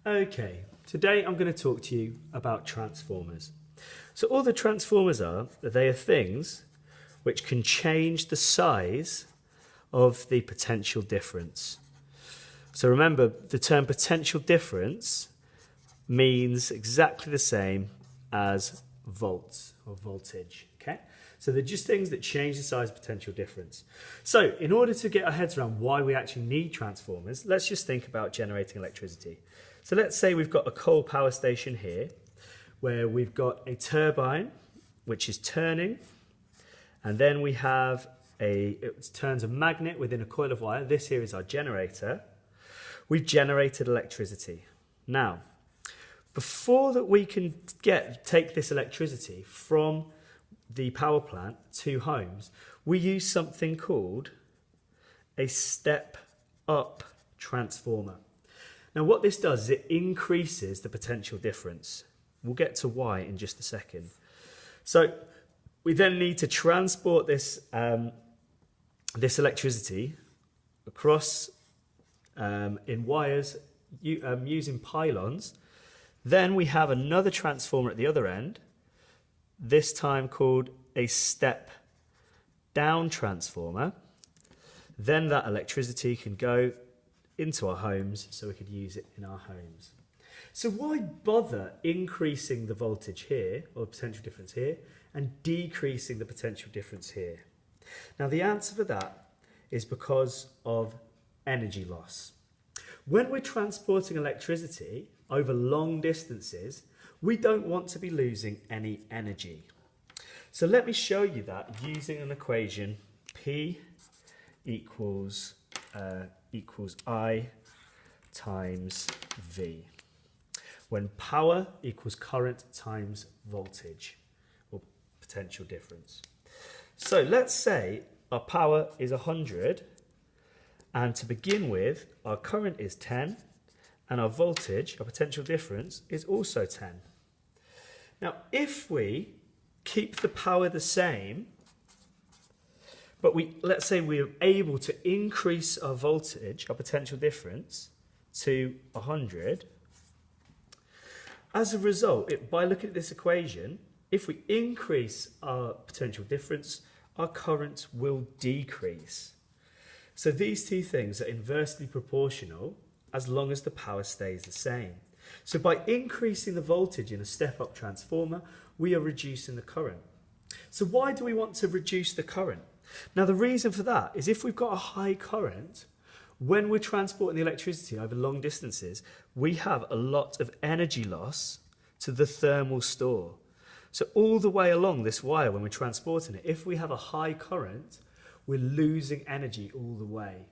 Okay, today I'm going to talk to you about transformers. So all the transformers they are things which can change the size of the potential difference. So remember, the term potential difference means exactly the same as volts or voltage, okay? So they're just things that change the size of potential difference. So in order to get our heads around why we actually need transformers, let's just think about generating electricity. So let's say we've got a coal power station here where we've got a turbine which is turning, and then we have it turns a magnet within a coil of wire. This here is our generator. We've generated electricity. Now, before that we can take this electricity from the power plant to homes, we use something called a step-up transformer. Now what this does is it increases the potential difference. We'll get to why in just a second. So we then need to transport this, this electricity across in wires using pylons. Then we have another transformer at the other end, this time called a step-down transformer. Then that electricity can go into our homes so we could use it in our homes. So why bother increasing the voltage here, or potential difference here, and decreasing the potential difference here? Now the answer for that is because of energy loss. When we're transporting electricity over long distances, we don't want to be losing any energy. So let me show you that using an equation. P equals I times V, when power equals current times voltage, or potential difference. So let's say our power is 100, and to begin with, our current is 10, and our voltage, our potential difference, is also 10. Now, if we keep the power the same, but let's say we're able to increase our voltage, our potential difference, to 100. As a result, by looking at this equation, if we increase our potential difference, our current will decrease. So these two things are inversely proportional as long as the power stays the same. So by increasing the voltage in a step-up transformer, we are reducing the current. So why do we want to reduce the current? Now the reason for that is if we've got a high current, when we're transporting the electricity over long distances, we have a lot of energy loss to the thermal store. So all the way along this wire when we're transporting it, if we have a high current, we're losing energy all the way.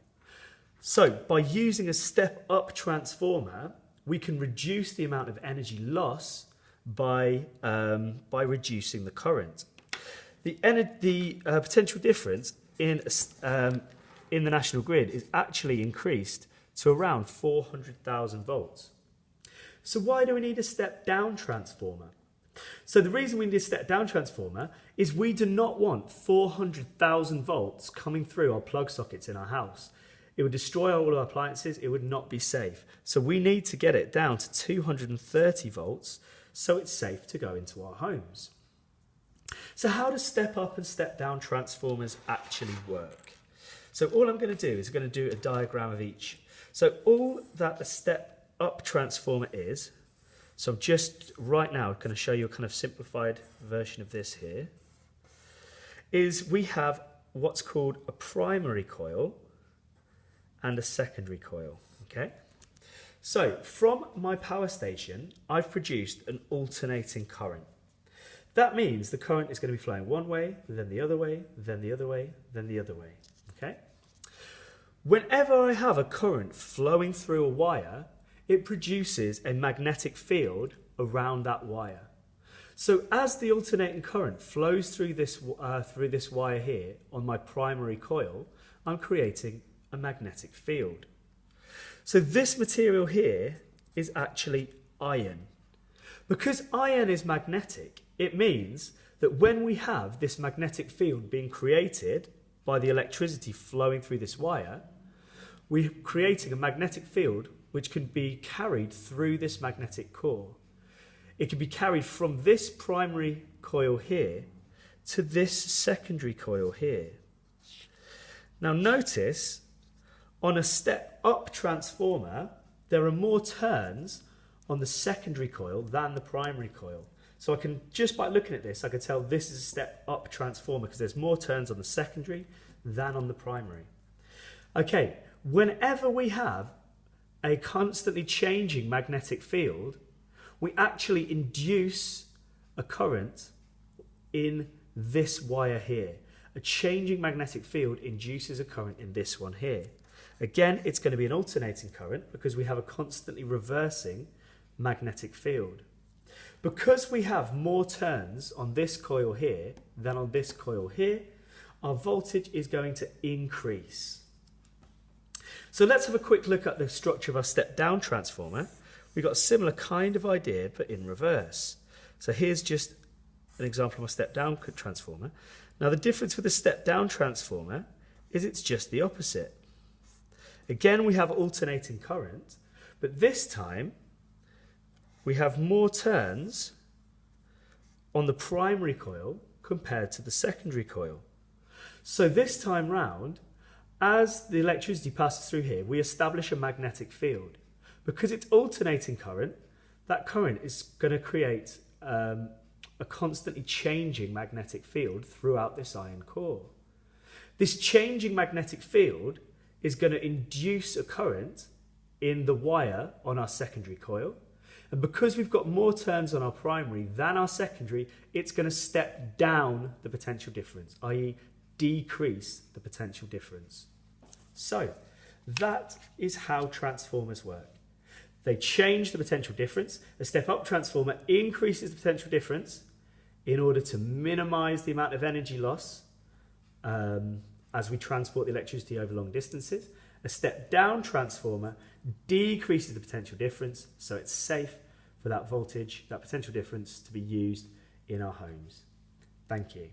So by using a step-up transformer, we can reduce the amount of energy loss by reducing the current. The potential difference in the national grid is actually increased to around 400,000 volts. So why do we need a step-down transformer? So the reason we need a step-down transformer is we do not want 400,000 volts coming through our plug sockets in our house. It would destroy all our appliances, it would not be safe. So we need to get it down to 230 volts so it's safe to go into our homes. So how do step-up and step-down transformers actually work? So all I'm going to do is I'm going to do a diagram of each. So all that a step-up transformer is, so I'm just right now going to show you a kind of simplified version of this here, is we have what's called a primary coil and a secondary coil, okay? So from my power station, I've produced an alternating current. That means the current is going to be flowing one way, then the other way, then the other way, then the other way, okay? Whenever I have a current flowing through a wire, it produces a magnetic field around that wire. So as the alternating current flows through this wire here on my primary coil, I'm creating a magnetic field. So this material here is actually iron. Because iron is magnetic, it means that when we have this magnetic field being created by the electricity flowing through this wire, we're creating a magnetic field which can be carried through this magnetic core. It can be carried from this primary coil here to this secondary coil here. Now notice, on a step-up transformer, there are more turns on the secondary coil than the primary coil. So I can, just by looking at this, I can tell this is a step-up transformer because there's more turns on the secondary than on the primary. Okay, whenever we have a constantly changing magnetic field, we actually induce a current in this wire here. A changing magnetic field induces a current in this one here. Again, it's going to be an alternating current because we have a constantly reversing magnetic field. Because we have more turns on this coil here than on this coil here, our voltage is going to increase. So let's have a quick look at the structure of our step-down transformer. We've got a similar kind of idea, but in reverse. So here's just an example of a step-down transformer. Now the difference with the step-down transformer is it's just the opposite. Again, we have alternating current, but this time we have more turns on the primary coil compared to the secondary coil. So this time round, as the electricity passes through here, we establish a magnetic field. Because it's alternating current, that current is going to create a constantly changing magnetic field throughout this iron core. This changing magnetic field is going to induce a current in the wire on our secondary coil. And because we've got more turns on our primary than our secondary, it's going to step down the potential difference, i.e. decrease the potential difference. So that is how transformers work. They change the potential difference. A step-up transformer increases the potential difference in order to minimize the amount of energy loss as we transport the electricity over long distances. A step-down transformer decreases the potential difference, so it's safe for that voltage, that potential difference, to be used in our homes. Thank you.